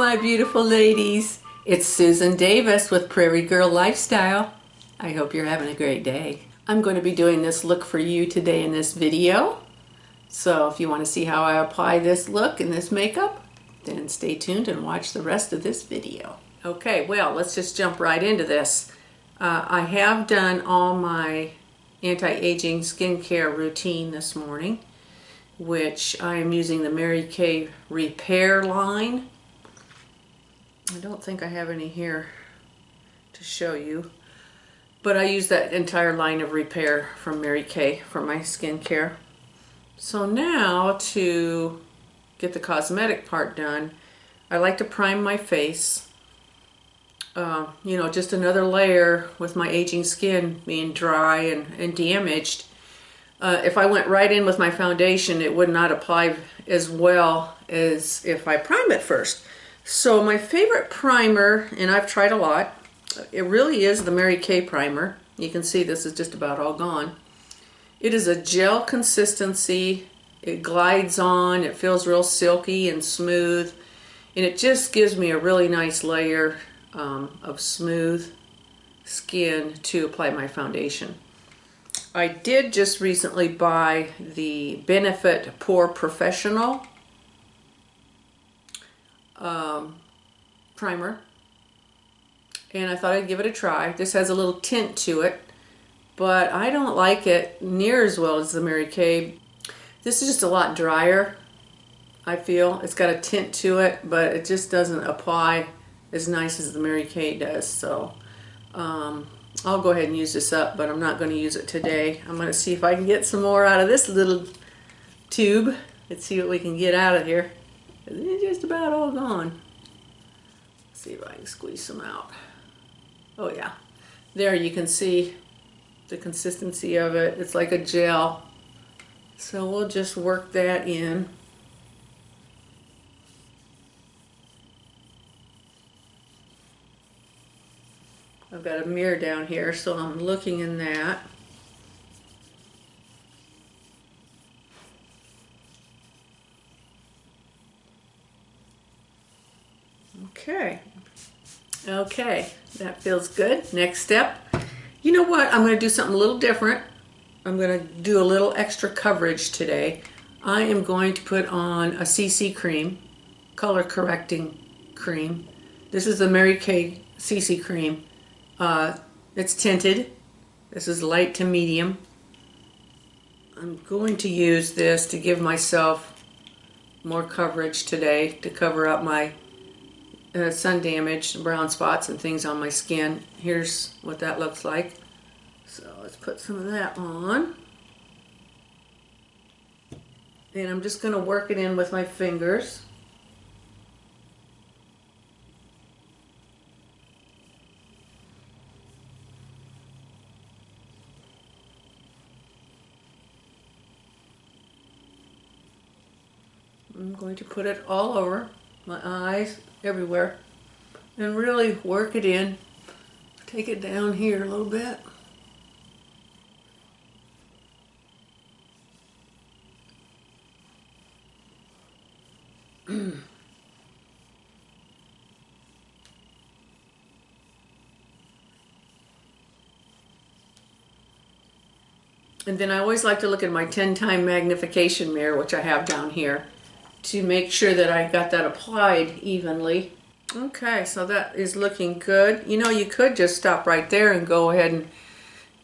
my beautiful ladies. It's Susan Davis with Prairie Girl Lifestyle. I hope you're having a great day. I'm going to be doing this look for you today in this video. So if you want to see how I apply this look and this makeup, then stay tuned and watch the rest of this video. Okay, well, let's just jump right into this. I have done all my anti-aging skincare routine this morning, which I am using the Mary Kay Repair line. I don't think I have any here to show you, but I use that entire line of Repair from Mary Kay for my skincare. So now to get the cosmetic part done, I like to prime my face. You know, just another layer with my aging skin being dry and damaged. If I went right in with my foundation, it would not apply as well as if I prime it first. So my favorite primer, and I've tried a lot, it really is the Mary Kay primer. You can see this is just about all gone. It is a gel consistency. It glides on, it feels real silky and smooth, and it just gives me a really nice layer of smooth skin to apply my foundation. I did just recently buy the Benefit Pore Professional primer, and I thought I'd give it a try. This has a little tint to it, but I don't like it near as well as the Mary Kay. This is just a lot drier, I feel. It's got a tint to it, but it just doesn't apply as nice as the Mary Kay does. So I'll go ahead and use this up, but I'm not going to use it today. I'm going to see if I can get some more out of this little tube. Let's see what we can get out of here. It's just about all gone. Let's see if I can squeeze some out. Oh yeah. There you can see the consistency of it. It's like a gel. So we'll just work that in. I've got a mirror down here, so I'm looking in that. Okay, that feels good. Next step. You know what? I'm going to do something a little different. I'm going to do a little extra coverage today. I am going to put on a CC cream, color correcting cream. This is the Mary Kay CC cream. It's tinted. This is light to medium. I'm going to use this to give myself more coverage today to cover up my sun damage, brown spots and things on my skin. Here's what that looks like. So let's put some of that on. And I'm just going to work it in with my fingers. I'm going to put it all over my eyes, everywhere, and really work it in. Take it down here a little bit. And then I always like to look at my 10-time magnification mirror, which I have down here, to make sure that I got that applied evenly. Okay, so that is looking good. You know, you could just stop right there and go ahead and,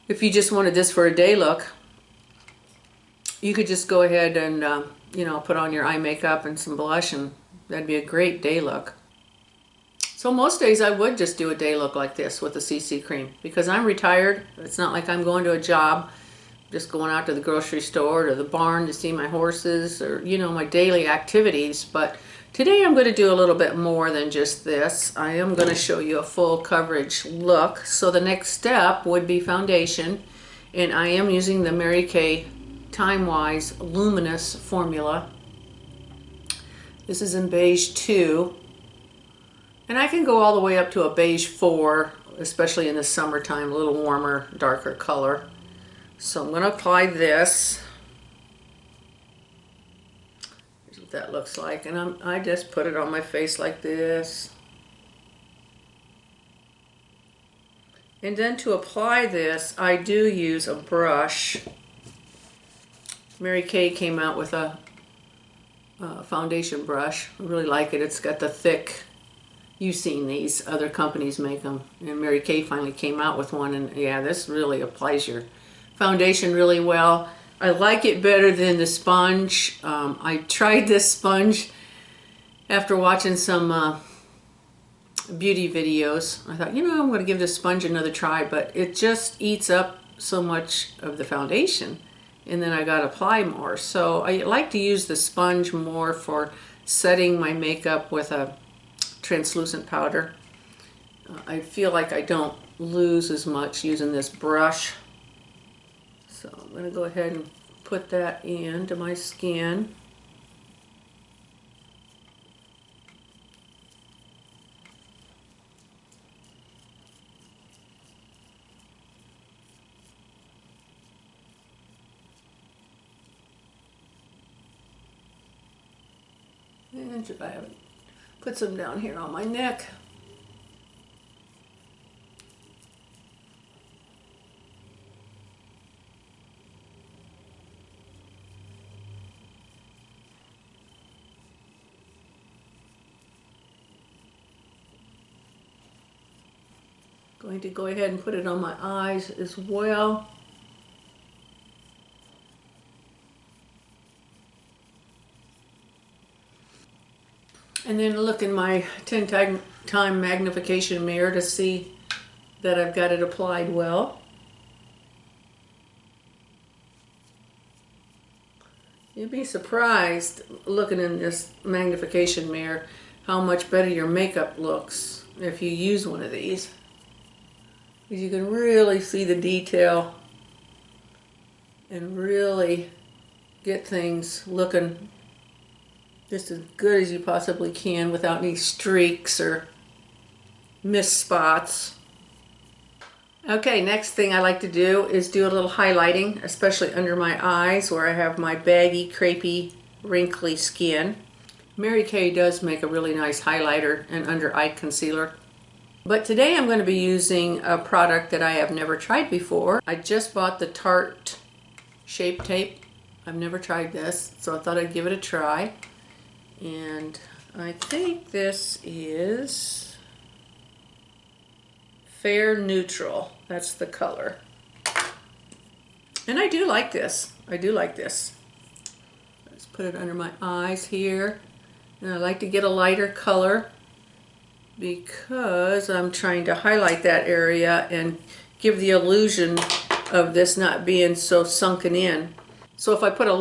if you just wanted this for a day look, you could just go ahead and, you know, put on your eye makeup and some blush, and that'd be a great day look. So most days I would just do a day look like this with the CC cream, because I'm retired. It's not like I'm going to a job. Just going out to the grocery store or the barn to see my horses, or, you know, my daily activities. But today I'm going to do a little bit more than just this. I am going to show you a full coverage look. So the next step would be foundation, and I am using the Mary Kay Time Wise Luminous formula. This is in beige 2, and I can go all the way up to a beige 4, especially in the summertime, a little warmer, darker color. So I'm going to apply this. Here's what that looks like. And I just put it on my face like this. And then to apply this, I do use a brush. Mary Kay came out with a foundation brush. I really like it. It's got the thick, you've seen these, other companies make them. And Mary Kay finally came out with one, and yeah, this really applies your foundation really well. I like it better than the sponge. I tried this sponge after watching some beauty videos. I thought, you know, I'm going to give this sponge another try, but it just eats up so much of the foundation, and then I got to apply more. So I like to use the sponge more for setting my makeup with a translucent powder. I feel like I don't lose as much using this brush. So I'm going to go ahead and put that into my skin. And I haven't put some down here on my neck. Going to go ahead and put it on my eyes as well. And then look in my 10-time magnification mirror to see that I've got it applied well. You'd be surprised looking in this magnification mirror how much better your makeup looks if you use one of these. Because you can really see the detail and really get things looking just as good as you possibly can without any streaks or missed spots. Okay, next thing I like to do is do a little highlighting, especially under my eyes where I have my baggy, crepey, wrinkly skin. Mary Kay does make a really nice highlighter and under eye concealer. But today I'm going to be using a product that I have never tried before. I just bought the Tarte Shape Tape. I've never tried this, so I thought I'd give it a try. And I think this is Fair Neutral. That's the color. And I do like this. I do like this. Let's put it under my eyes here. And I like to get a lighter color because I'm trying to highlight that area and give the illusion of this not being so sunken in. So if I put a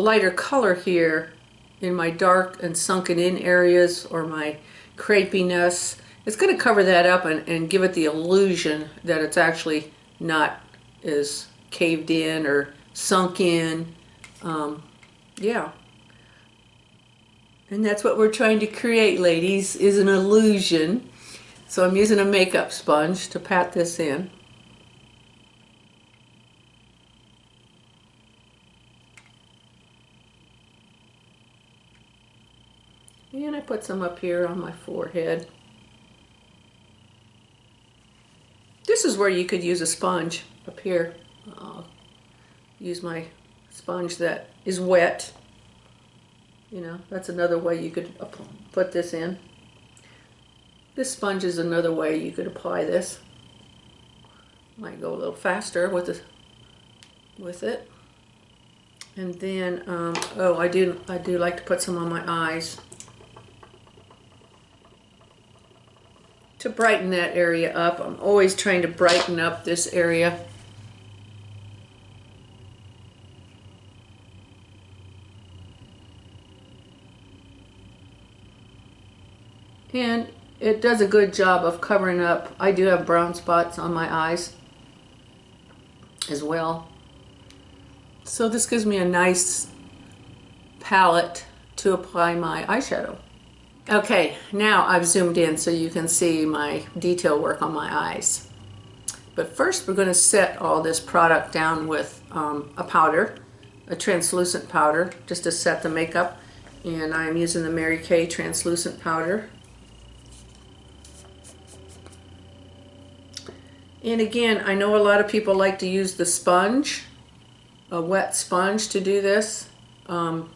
lighter color here in my dark and sunken in areas or my crepiness, it's going to cover that up and give it the illusion that it's actually not as caved in or sunk in. Yeah. And that's what we're trying to create, ladies, is an illusion. So I'm using a makeup sponge to pat this in. And I put some up here on my forehead. This is where you could use a sponge up here. I'll use my sponge that is wet. You know, that's another way you could put this in. This sponge is another way you could apply this. Might go a little faster with it. And then, oh, I do like to put some on my eyes to brighten that area up. I'm always trying to brighten up this area. And it does a good job of covering up. I do have brown spots on my eyes as well. So this gives me a nice palette to apply my eyeshadow. Okay, now I've zoomed in so you can see my detail work on my eyes. But first we're going to set all this product down with a powder, a translucent powder, just to set the makeup. And I'm using the Mary Kay translucent powder. And again, I know a lot of people like to use the sponge, a wet sponge, to do this. We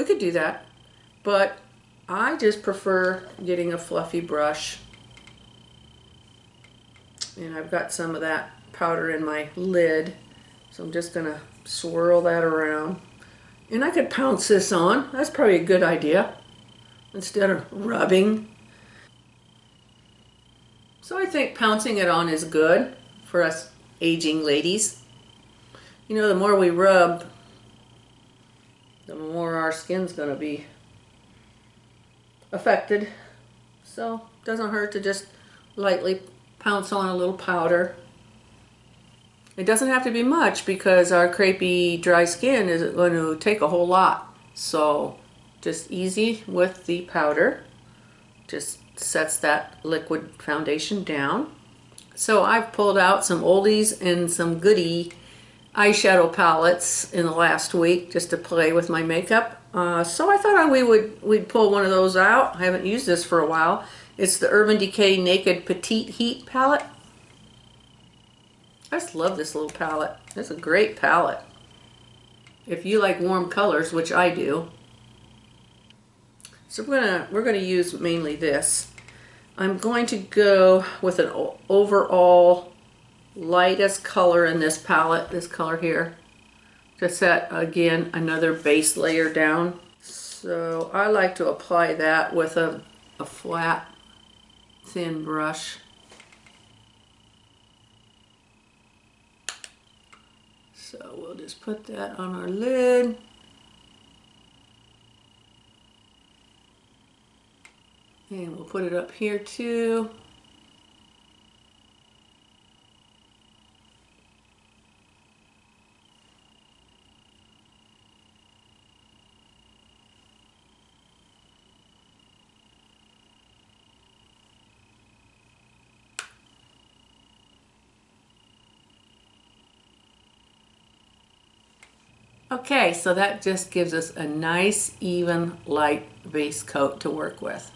could do that, but I just prefer getting a fluffy brush. And I've got some of that powder in my lid, so I'm just gonna swirl that around. And I could pounce this on. That's probably a good idea, instead of rubbing. So I think pouncing it on is good for us aging ladies. You know, the more we rub, the more our skin's gonna be affected. So it doesn't hurt to just lightly pounce on a little powder. It doesn't have to be much because our crepey dry skin isn't going to take a whole lot. So just easy with the powder. Just sets that liquid foundation down. So I've pulled out some oldies and some goodie eyeshadow palettes in the last week just to play with my makeup. So I thought we'd pull one of those out. I haven't used this for a while. It's the Urban Decay Naked Petite Heat palette. I just love this little palette. It's a great palette. If you like warm colors, which I do. So we're gonna use mainly this. I'm going to go with an overall lightest color in this palette, this color here, to set again another base layer down. So I like to apply that with a flat, thin brush. So we'll just put that on our lid. And we'll put it up here too. Okay, so that just gives us a nice, even, light base coat to work with.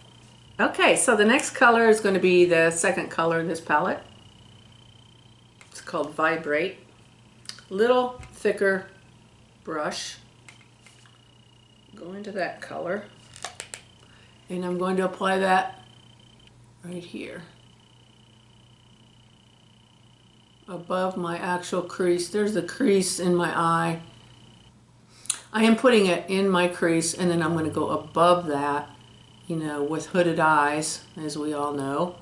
Okay, so the next color is going to be the second color in this palette. It's called Vibrate. Little thicker brush. Go into that color. And I'm going to apply that right here. Above my actual crease. There's the crease in my eye. I am putting it in my crease, and then I'm going to go above that, you know, with hooded eyes, as we all know.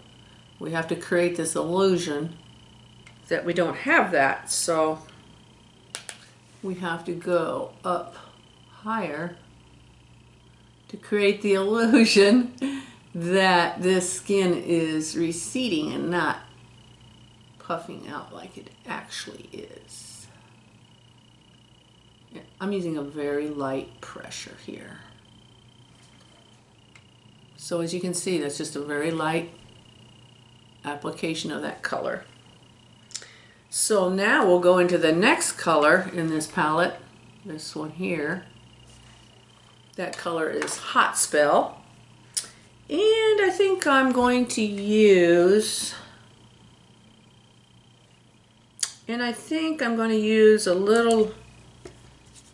We have to create this illusion that we don't have that, so we have to go up higher to create the illusion that this skin is receding and not puffing out like it actually is. I'm using a very light pressure here. So as you can see, that's just a very light application of that color. So now we'll go into the next color in this palette, this one here. That color is Hot Spell. And I think I'm going to use, a little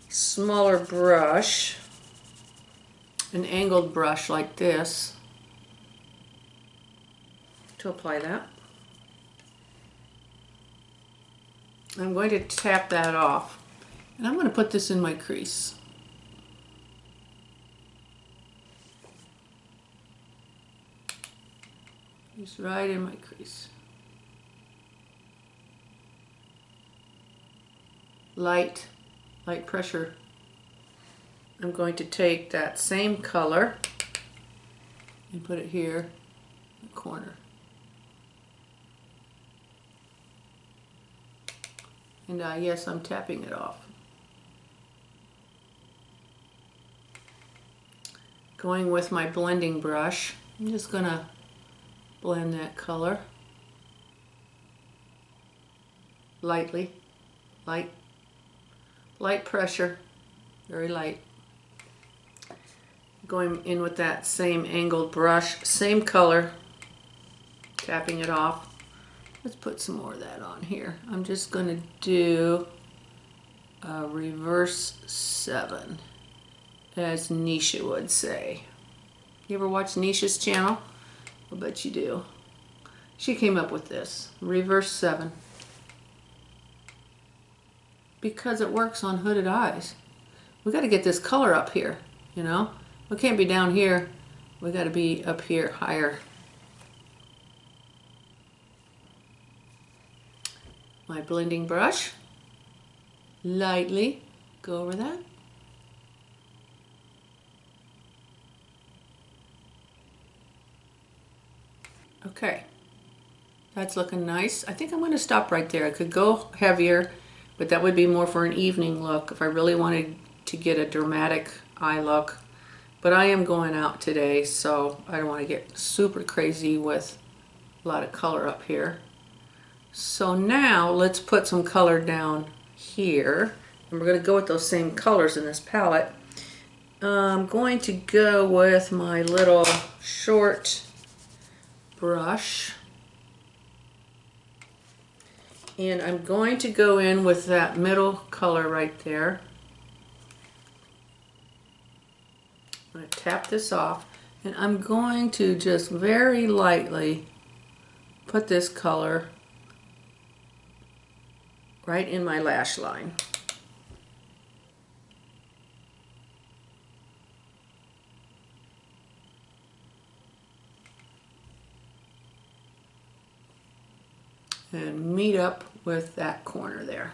smaller brush, an angled brush like this, to apply that. I'm going to tap that off, and I'm going to put this in my crease. Just right in my crease. Light pressure. I'm going to take that same color and put it here in the corner. And yes, I'm tapping it off. Going with my blending brush, I'm just going to blend that color lightly. Light pressure, very light. going in with that same angled brush, same color, tapping it off. Let's put some more of that on here. I'm just going to do a reverse 7, as Nisha would say. You ever watch Nisha's channel? I bet you do. She came up with this, reverse 7. Because it works on hooded eyes. We got to get this color up here, you know? We can't be down here. We got to be up here higher. My blending brush. Lightly go over that. Okay, that's looking nice. I think I'm going to stop right there. I could go heavier, but that would be more for an evening look if I really wanted to get a dramatic eye look. But I am going out today, so I don't want to get super crazy with a lot of color up here. So now let's put some color down here. And we're going to go with those same colors in this palette. I'm going to go with my little short brush. And I'm going to go in with that middle color right there. I'm going to tap this off, and I'm going to just very lightly put this color right in my lash line. And meet up with that corner there.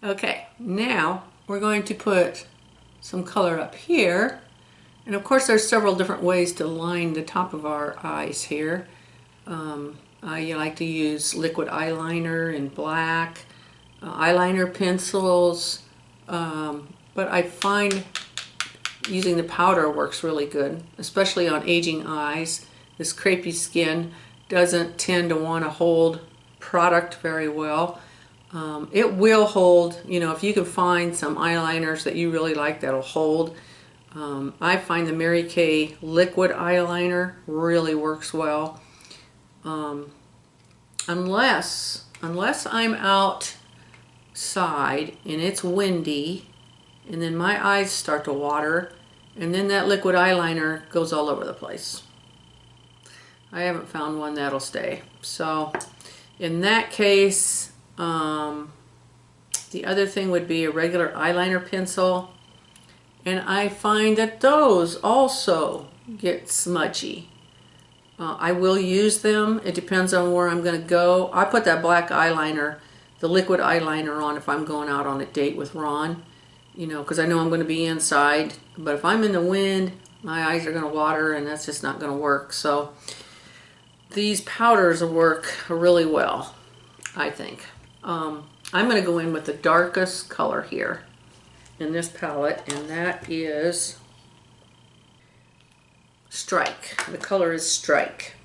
Okay, now we're going to put some color up here. And of course there's several different ways to line the top of our eyes here. I like to use liquid eyeliner in black, eyeliner pencils, but I find using the powder works really good, especially on aging eyes. This crepey skin doesn't tend to want to hold product very well. It will hold, you know, if you can find some eyeliners that you really like that'll hold. I find the Mary Kay liquid eyeliner really works well. Unless I'm outside and it's windy and then my eyes start to water and then that liquid eyeliner goes all over the place. I haven't found one that'll stay. So in that case, the other thing would be a regular eyeliner pencil. And I find that those also get smudgy. I will use them. It depends on where I'm going to go. I put that black eyeliner, the liquid eyeliner on if I'm going out on a date with Ron, you know, because I know I'm going to be inside. But if I'm in the wind, my eyes are going to water and that's just not going to work. So these powders work really well, I think. I'm going to go in with the darkest color here in this palette, and that is Strike. The color is Strike.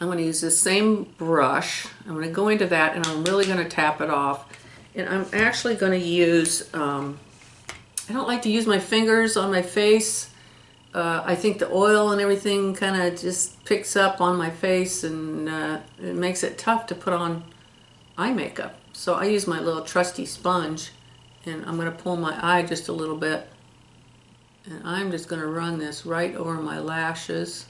I'm going to use the same brush. I'm going to go into that and I'm really going to tap it off. And I'm actually going to use, I don't like to use my fingers on my face. I think the oil and everything kind of just picks up on my face and it makes it tough to put on eye makeup. So I use my little trusty sponge and I'm going to pull my eye just a little bit. And I'm just going to run this right over my lashes,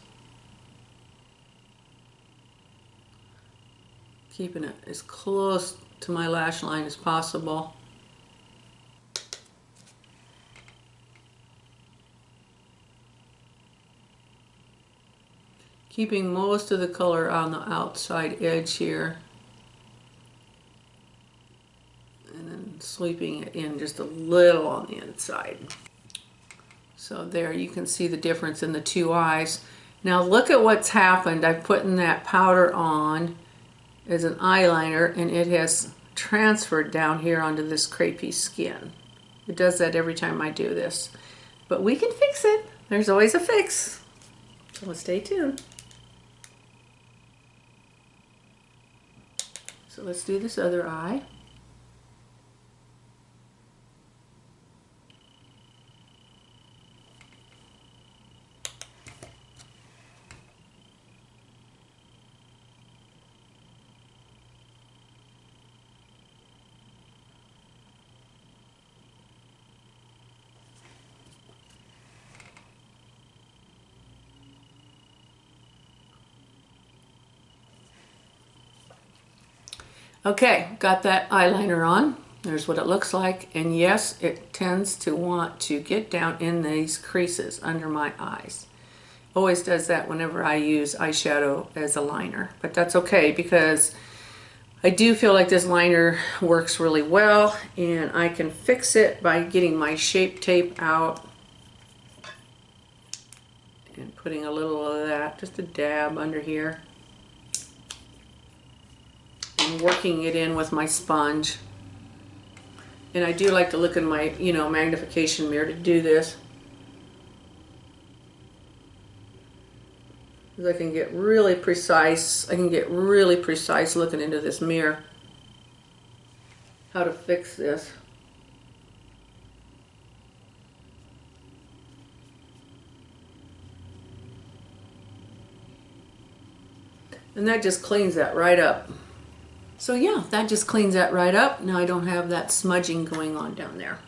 keeping it as close to my lash line as possible. Keeping most of the color on the outside edge here. And then sweeping it in just a little on the inside. So there you can see the difference in the two eyes. Now look at what's happened. I've put in that powder on as an eyeliner and it has transferred down here onto this crepey skin. It does that every time I do this. But we can fix it. There's always a fix. So stay tuned. So let's do this other eye. Okay, got that eyeliner on. There's what it looks like. And yes, it tends to want to get down in these creases under my eyes. Always does that whenever I use eyeshadow as a liner. But that's okay because I do feel like this liner works really well, and I can fix it by getting my Shape Tape out and putting a little of that, just a dab under here, and working it in with my sponge. And I do like to look in my, magnification mirror to do this, because I can get really precise. I can get really precise looking into this mirror. How to fix this. And that just cleans that right up. So yeah, that just cleans that right up. Now I don't have that smudging going on down there.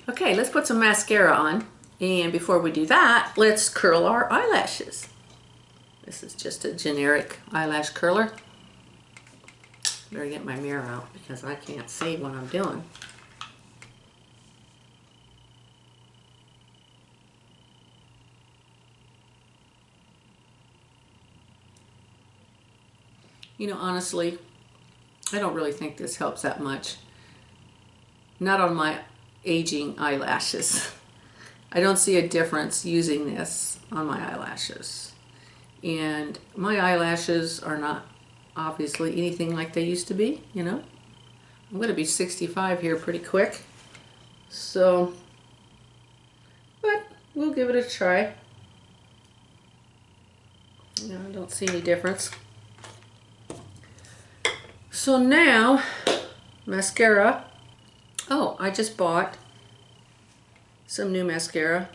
Okay, let's put some mascara on. And before we do that, let's curl our eyelashes. This is just a generic eyelash curler. Better get my mirror out because I can't see what I'm doing. Honestly, I don't really think this helps that much. Not on my aging eyelashes. I don't see a difference using this on my eyelashes. And my eyelashes are not obviously anything like they used to be, I'm going to be 65 here pretty quick. So, but we'll give it a try. I don't see any difference. So now, mascara. Oh, I just bought some new mascara.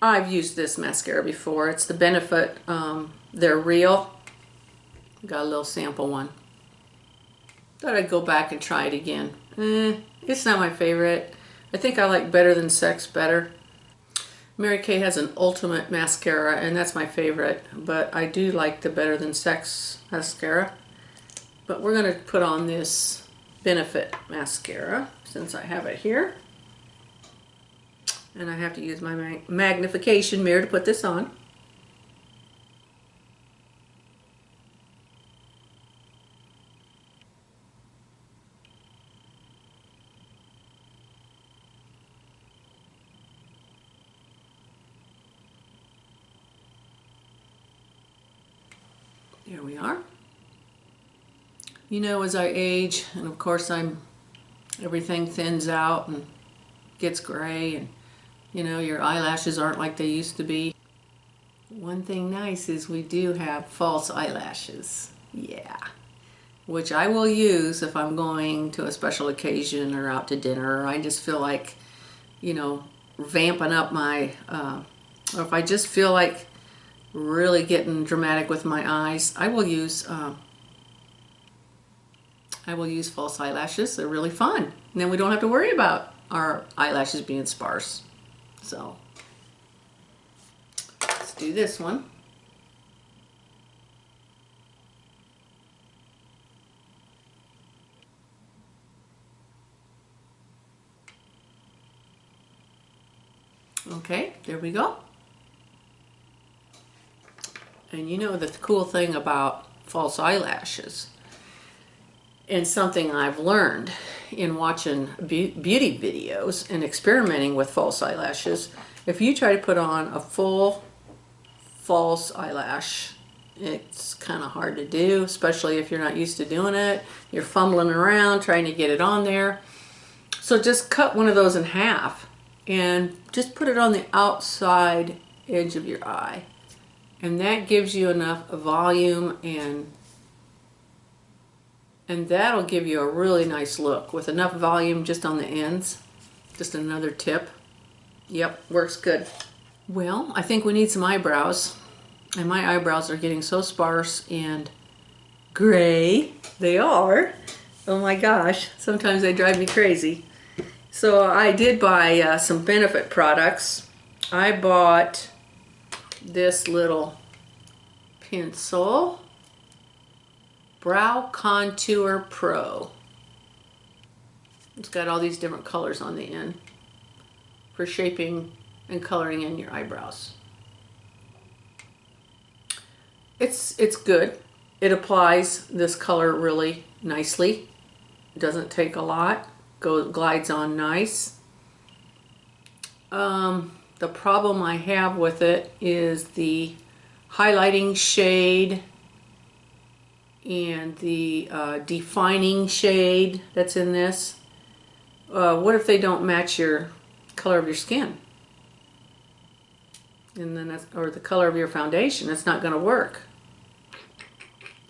I've used this mascara before. It's the Benefit. They're real. Got a little sample one. Thought I'd go back and try it again. It's not my favorite. I think I like Better Than Sex better. Mary Kay has an Ultimate mascara, and that's my favorite. But I do like the Better Than Sex mascara. But we're going to put on this Benefit mascara since I have it here. And I have to use my magnification mirror to put this on. There we are. As I age, and of course everything thins out and gets gray, and your eyelashes aren't like they used to be. One thing nice is we do have false eyelashes. Yeah. Which I will use if I'm going to a special occasion or out to dinner, or I just feel like, vamping up my, or if I just feel like really getting dramatic with my eyes, I will use false eyelashes. They're really fun. And then we don't have to worry about our eyelashes being sparse. So let's do this one. Okay, there we go. And the cool thing about false eyelashes, and something I've learned in watching beauty videos and experimenting with false eyelashes, if you try to put on a full false eyelash, it's kind of hard to do, especially if you're not used to doing it. You're fumbling around trying to get it on there. So just cut one of those in half and just put it on the outside edge of your eye. And that gives you enough volume, and that'll give you a really nice look with enough volume just on the ends. Just another tip. Yep, works good. Well, I think we need some eyebrows. And my eyebrows are getting so sparse and gray. They are. Oh my gosh, sometimes they drive me crazy. So I did buy some Benefit products. I bought this little pencil. Brow Contour Pro. It's got all these different colors on the end for shaping and coloring in your eyebrows. It's good. It applies this color really nicely. It doesn't take a lot. Glides on nice. The problem I have with it is the highlighting shade and the defining shade that's in this. What if they don't match your color of your skin? And then or the color of your foundation, it's not going to work.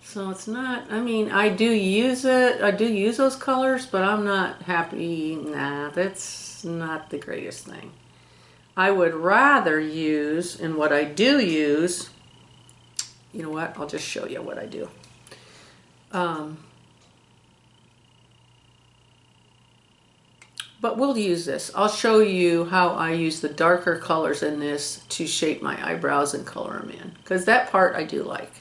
So it's not, I mean, I do use it, I do use those colors, but I'm not happy. Nah, that's not the greatest thing. I would rather use, and what I do use, you know what, I'll just show you what I do. But we'll use this. I'll show you how I use the darker colors in this to shape my eyebrows and color them in, because that part I do like.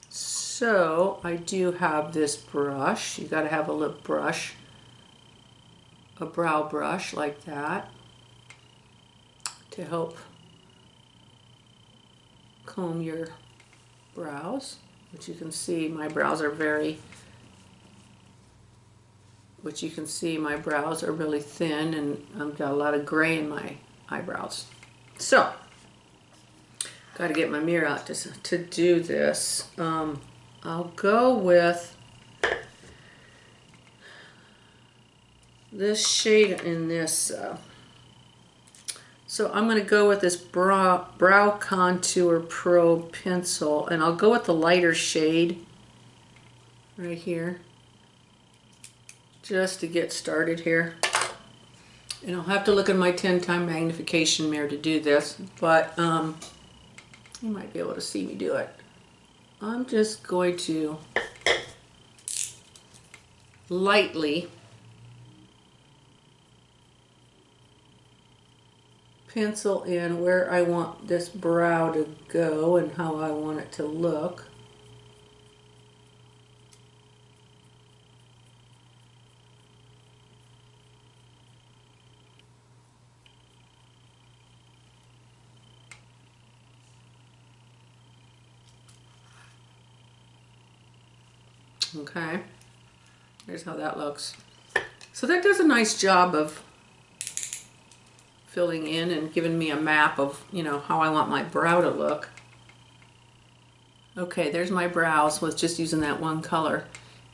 So I do have this brush. You got to have a lip brush, a brow brush like that, to help comb your brows. Which you can see my brows are really thin, and I've got a lot of gray in my eyebrows. So got to get my mirror out to do this. I'll go with this shade in this. So I'm going to go with this Brow Contour Pro pencil, and I'll go with the lighter shade right here, just to get started here. And I'll have to look at my 10-time magnification mirror to do this, but you might be able to see me do it. I'm just going to lightly pencil in where I want this brow to go and how I want it to look. Okay, here's how that looks. So that does a nice job of filling in and giving me a map of, you know, how I want my brow to look. Okay, there's my brows with just using that one color.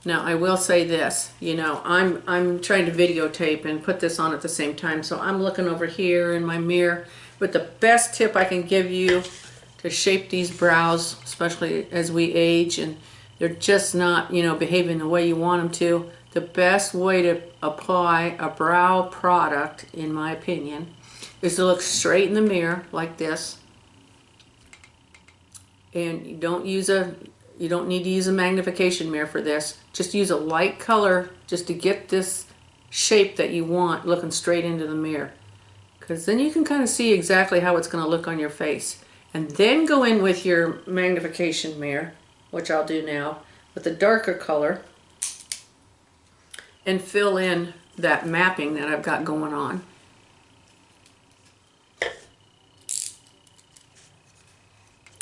Now I will say this, you know, I'm trying to videotape and put this on at the same time, so I'm looking over here in my mirror. But the best tip I can give you to shape these brows, especially as we age and they're just not, you know, behaving the way you want them to, the best way to apply a brow product, in my opinion, is to look straight in the mirror like this. And you don't need to use a magnification mirror for this. Just use a light color just to get this shape that you want looking straight into the mirror. Because then you can kind of see exactly how it's going to look on your face. And then go in with your magnification mirror, which I'll do now, with a darker color, and fill in that mapping that I've got going on.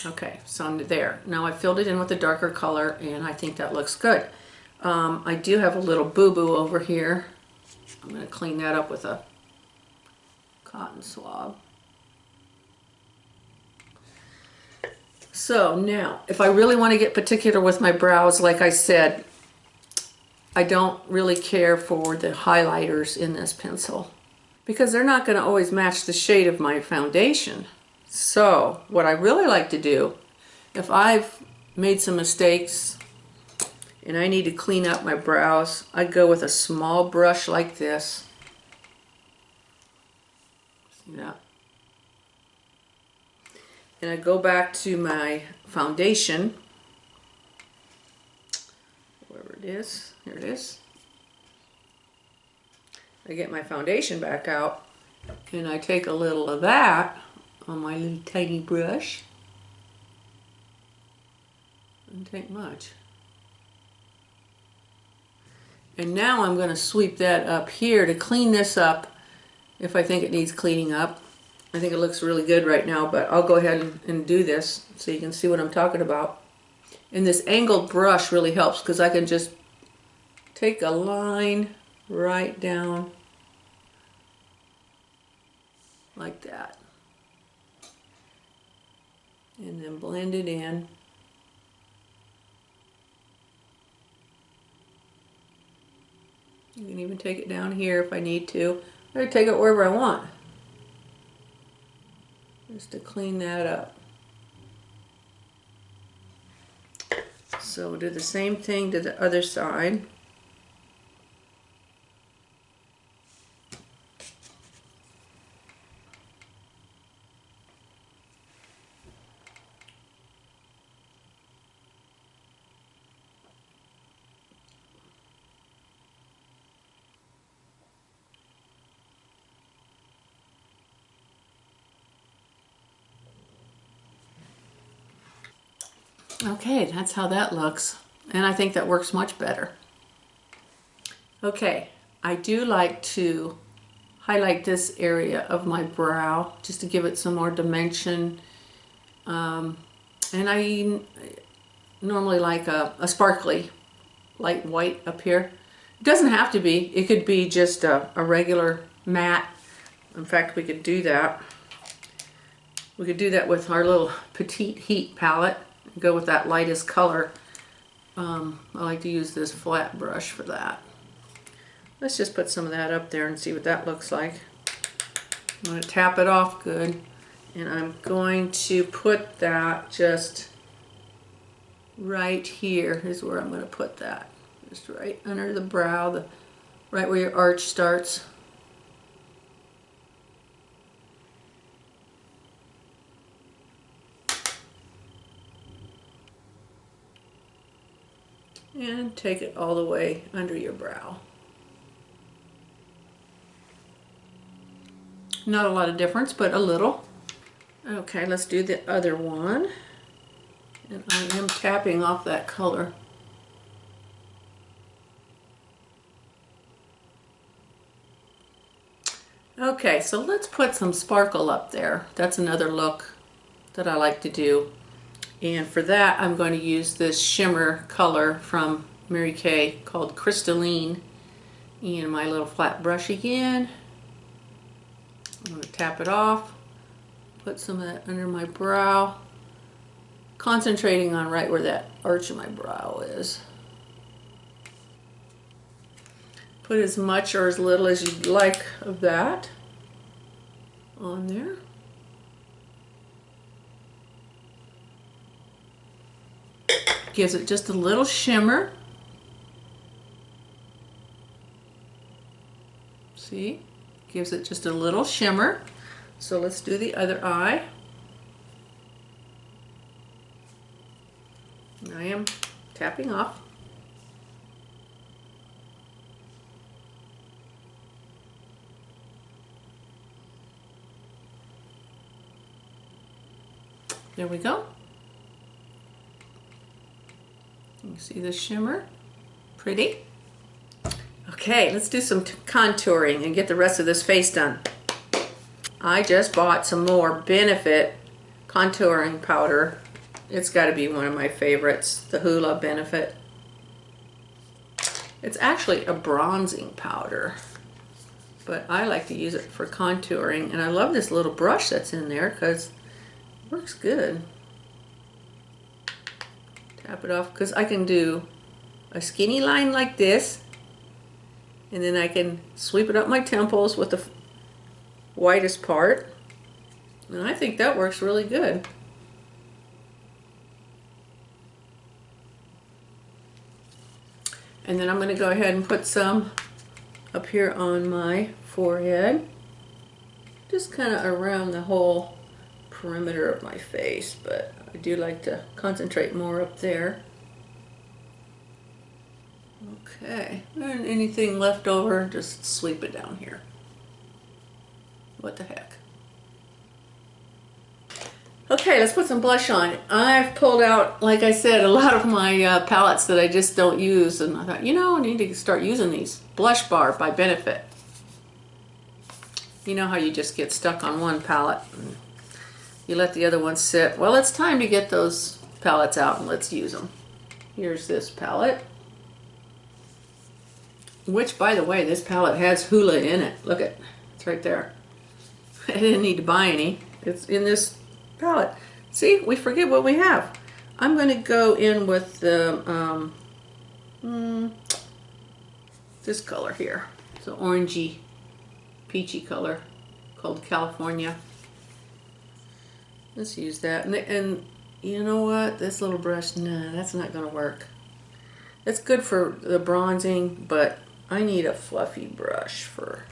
Okay, so I'm there. Now I filled it in with a darker color, and I think that looks good. I do have a little boo-boo over here. I'm going to clean that up with a cotton swab. So now, if I really want to get particular with my brows, like I said, I don't really care for the highlighters in this pencil because they're not going to always match the shade of my foundation. So what I really like to do, if I've made some mistakes and I need to clean up my brows, I go with a small brush like this. See that? And I go back to my foundation, wherever it is, here it is. I get my foundation back out and I take a little of that on my little tiny brush Doesn't take much. And now I'm going to sweep that up here to clean this up if I think it needs cleaning up. I think it looks really good right now, but I'll go ahead and do this so you can see what I'm talking about. And this angled brush really helps because I can just take a line right down like that. And then blend it in. You can even take it down here if I need to. Or take it wherever I want. Just to clean that up. So we'll do the same thing to the other side. Okay, that's how that looks. And I think that works much better. Okay, I do like to highlight this area of my brow just to give it some more dimension. And I normally like a sparkly light white up here. It doesn't have to be. It could be just a regular matte. In fact, we could do that. We could do that with our little Petite Heat palette. Go with that lightest color. I like to use this flat brush for that. Let's just put some of that up there and see what that looks like. I'm going to tap it off good. And I'm going to put that just right here is where I'm going to put that. Just right under the brow, right where your arch starts. And take it all the way under your brow. Not a lot of difference, but a little. Okay, let's do the other one. And I am tapping off that color. Okay, so let's put some sparkle up there. That's another look that I like to do. And for that, I'm going to use this shimmer color from Mary Kay called Crystalline. And my little flat brush again. I'm going to tap it off, put some of that under my brow, concentrating on right where that arch of my brow is. Put as much or as little as you'd like of that on there. Gives it just a little shimmer. See? Gives it just a little shimmer. So let's do the other eye. I am tapping off. There we go. You see the shimmer? Pretty. Okay, let's do some contouring and get the rest of this face done. I just bought some more Benefit contouring powder. It's got to be one of my favorites, the Hoola Benefit. It's actually a bronzing powder, but I like to use it for contouring, and I love this little brush that's in there because it works good. Tap it off because I can do a skinny line like this, and then I can sweep it up my temples with the whitest part, and I think that works really good. And then I'm going to go ahead and put some up here on my forehead, just kind of around the whole perimeter of my face, but I do like to concentrate more up there. Okay, and anything left over, just sweep it down here. What the heck. Okay, let's put some blush on. I've pulled out, like I said, a lot of my palettes that I just don't use, and I thought, you know, I need to start using these. Blush Bar by Benefit. You know how you just get stuck on one palette, and you let the other one sit. Well, it's time to get those palettes out and let's use them. Here's this palette, which, by the way, this palette has hula in it. Look at, it's right there. I didn't need to buy any. It's in this palette. See, we forget what we have. I'm going to go in with the this color here. It's an orangey, peachy color called California. Let's use that. And you know what? This little brush, nah, that's not going to work. It's good for the bronzing, but I need a fluffy brush for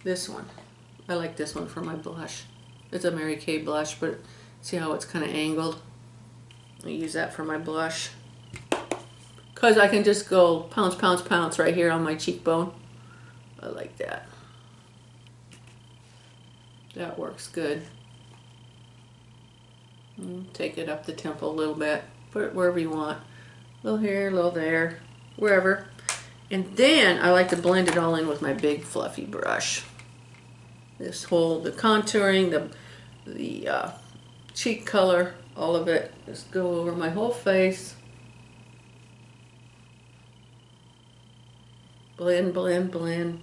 this one. I like this one for my blush. It's a Mary Kay blush, but see how it's kind of angled? I use that for my blush. Because I can just go pounce, pounce, pounce right here on my cheekbone. I like that. That works good. Take it up the temple a little bit. Put it wherever you want. A little here, a little there, wherever. And then I like to blend it all in with my big fluffy brush. This whole, the contouring, the cheek color, all of it, just go over my whole face. Blend, blend, blend.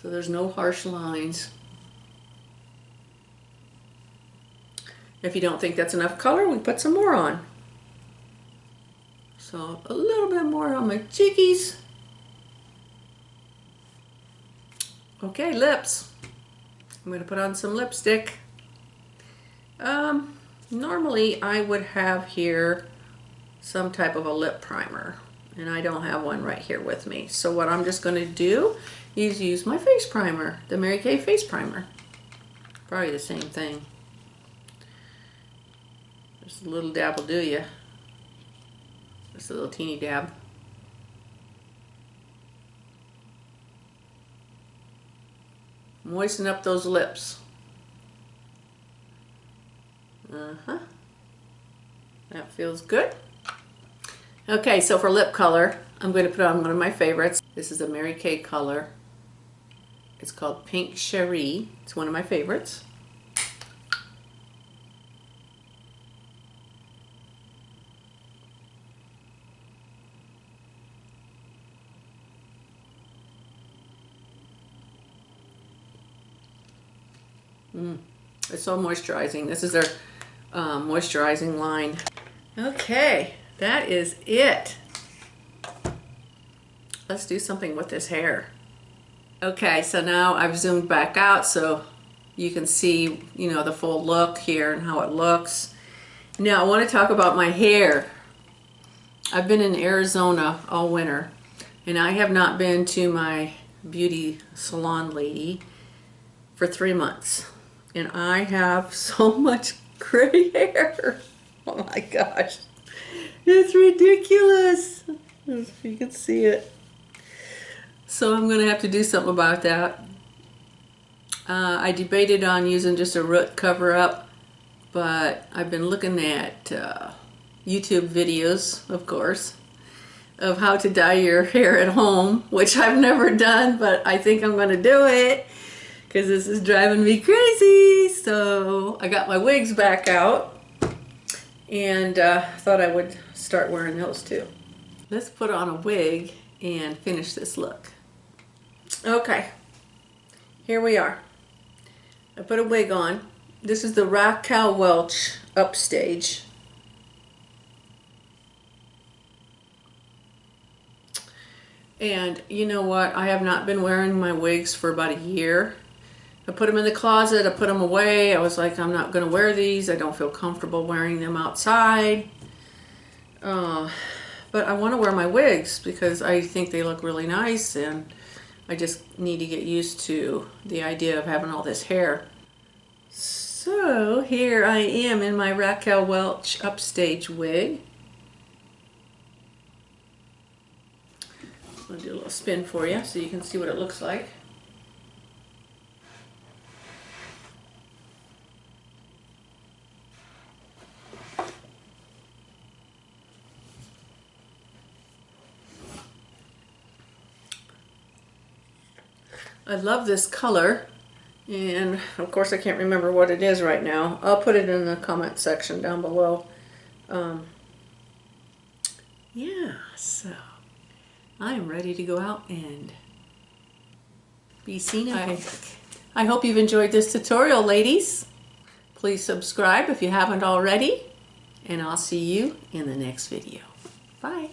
So there's no harsh lines. If you don't think that's enough color, we put some more on. So a little bit more on my cheekies. Okay, lips. I'm going to put on some lipstick. Normally I would have here some type of a lip primer, and I don't have one right here with me. So what I'm just going to do is use my face primer, the Mary Kay face primer. Probably the same thing. Just a little dab will do ya. Just a little teeny dab. Moisten up those lips. That feels good. Okay, so for lip color, I'm going to put on one of my favorites. This is a Mary Kay color. It's called Pink Cherie. It's one of my favorites. It's so moisturizing. This is their moisturizing line. Okay, that is it. Let's do something with this hair. Okay, so now I've zoomed back out so you can see, you know, the full look here and how it looks. Now I want to talk about my hair. I've been in Arizona all winter, and I have not been to my beauty salon lady for 3 months. And I have so much gray hair. Oh my gosh. It's ridiculous. If you can see it. So I'm going to have to do something about that. I debated on using just a root cover-up, but I've been looking at YouTube videos, of course, of how to dye your hair at home, which I've never done, but I think I'm going to do it because this is driving me crazy. So I got my wigs back out and thought I would start wearing those too. Let's put on a wig and finish this look. Okay, here we are. I put a wig on. This is the Raquel Welch Upstage. And you know what? I have not been wearing my wigs for about a year. I put them in the closet, I put them away. I was like, I'm not going to wear these. I don't feel comfortable wearing them outside. But I want to wear my wigs because I think they look really nice, and I just need to get used to the idea of having all this hair. So here I am in my Raquel Welch Upstage wig. I'll do a little spin for you so you can see what it looks like. I love this color, and of course I can't remember what it is right now. I'll put it in the comment section down below. Yeah, so I am ready to go out and be seen in public. I hope you've enjoyed this tutorial, ladies. Please subscribe if you haven't already, and I'll see you in the next video. Bye.